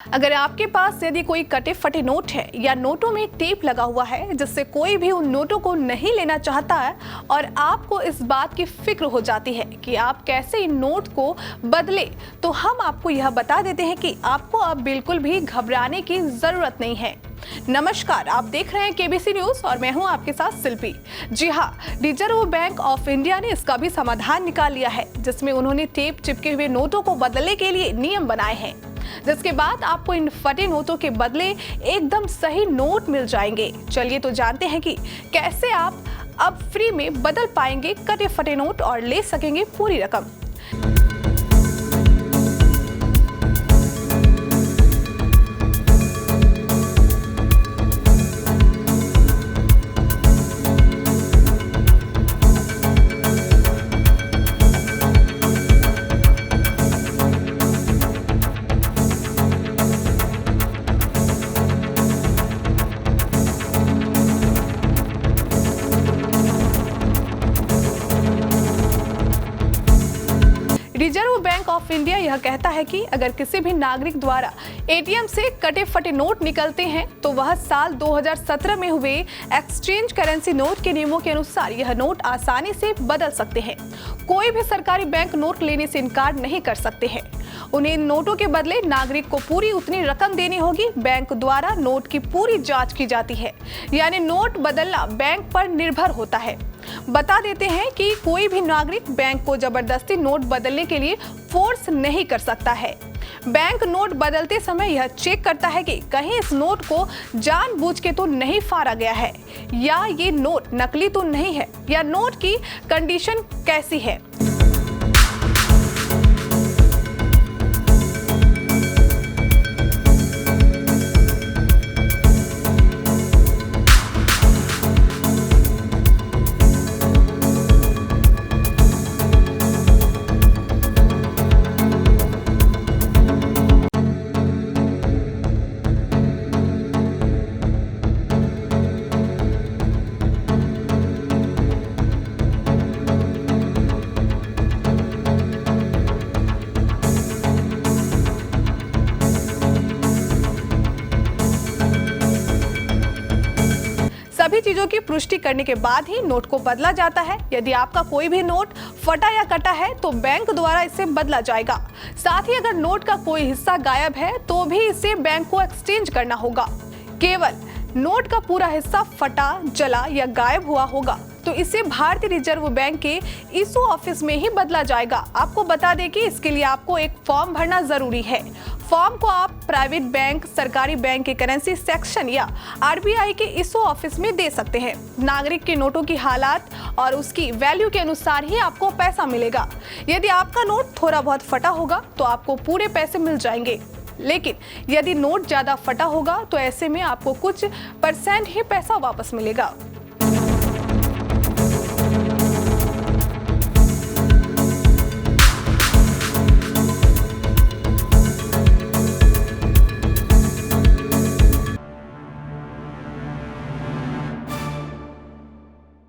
अगर आपके पास यदि कोई कटे फटे नोट है या नोटों में टेप लगा हुआ है जिससे कोई भी उन नोटों को नहीं लेना चाहता है और आपको इस बात की फिक्र हो जाती है कि आप कैसे इन नोट को बदले, तो हम आपको यह बता देते हैं कि आपको अब बिल्कुल भी घबराने की जरूरत नहीं है। नमस्कार, आप देख रहे हैं केबीसी न्यूज और मैं हूं आपके साथ शिल्पी। जी हां, रिजर्व बैंक ऑफ इंडिया ने इसका भी समाधान निकाल लिया है, जिसमें उन्होंने टेप चिपके हुए नोटों को बदलने के लिए नियम बनाए हैं, जिसके बाद आपको इन फटे नोटों के बदले एकदम सही नोट मिल जाएंगे। चलिए तो जानते हैं कि कैसे आप अब फ्री में बदल पाएंगे कटे फटे नोट और ले सकेंगे पूरी रकम। रिजर्व बैंक ऑफ इंडिया यह कहता है कि अगर किसी भी नागरिक द्वारा एटीएम से कटे फटे नोट निकलते हैं तो वह साल 2017 में हुए एक्सचेंज करेंसी नोट के नियमों के अनुसार यह नोट आसानी से बदल सकते हैं। कोई भी सरकारी बैंक नोट लेने से इनकार नहीं कर सकते हैं। उन्हें इन नोटों के बदले नागरिक को पूरी उतनी रकम देनी होगी। बैंक द्वारा नोट की पूरी जांच की जाती है, यानी नोट बदलना बैंक पर निर्भर होता है। बता देते हैं कि कोई भी नागरिक बैंक को जबरदस्ती नोट बदलने के लिए फोर्स नहीं कर सकता है। बैंक नोट बदलते समय यह चेक करता है कि कहीं इस नोट को जानबूझ के तो नहीं फाड़ा गया है, या ये नोट नकली तो नहीं है, या नोट की कंडीशन कैसी है। सभी चीजों की पुष्टि करने के बाद ही नोट को बदला जाता है। यदि आपका कोई भी नोट फटा या कटा है तो बैंक द्वारा इसे बदला जाएगा। साथ ही अगर नोट का कोई हिस्सा गायब है तो भी इसे बैंक को एक्सचेंज करना होगा। केवल नोट का पूरा हिस्सा फटा, जला या गायब हुआ होगा तो इसे भारतीय रिजर्व बैंक के इशू ऑफिस में ही बदला जाएगा। आपको बता दें कि इसके लिए आपको एक फॉर्म भरना जरूरी है। फॉर्म को आप प्राइवेट बैंक, सरकारी बैंक के करेंसी सेक्शन या आरबीआई के इशू ऑफिस में दे सकते हैं। नागरिक के नोटों की हालात और उसकी वैल्यू के अनुसार ही आपको पैसा मिलेगा। यदि आपका नोट थोड़ा बहुत फटा होगा तो आपको पूरे पैसे मिल जाएंगे, लेकिन यदि नोट ज्यादा फटा होगा तो ऐसे में आपको कुछ % ही पैसा वापस मिलेगा।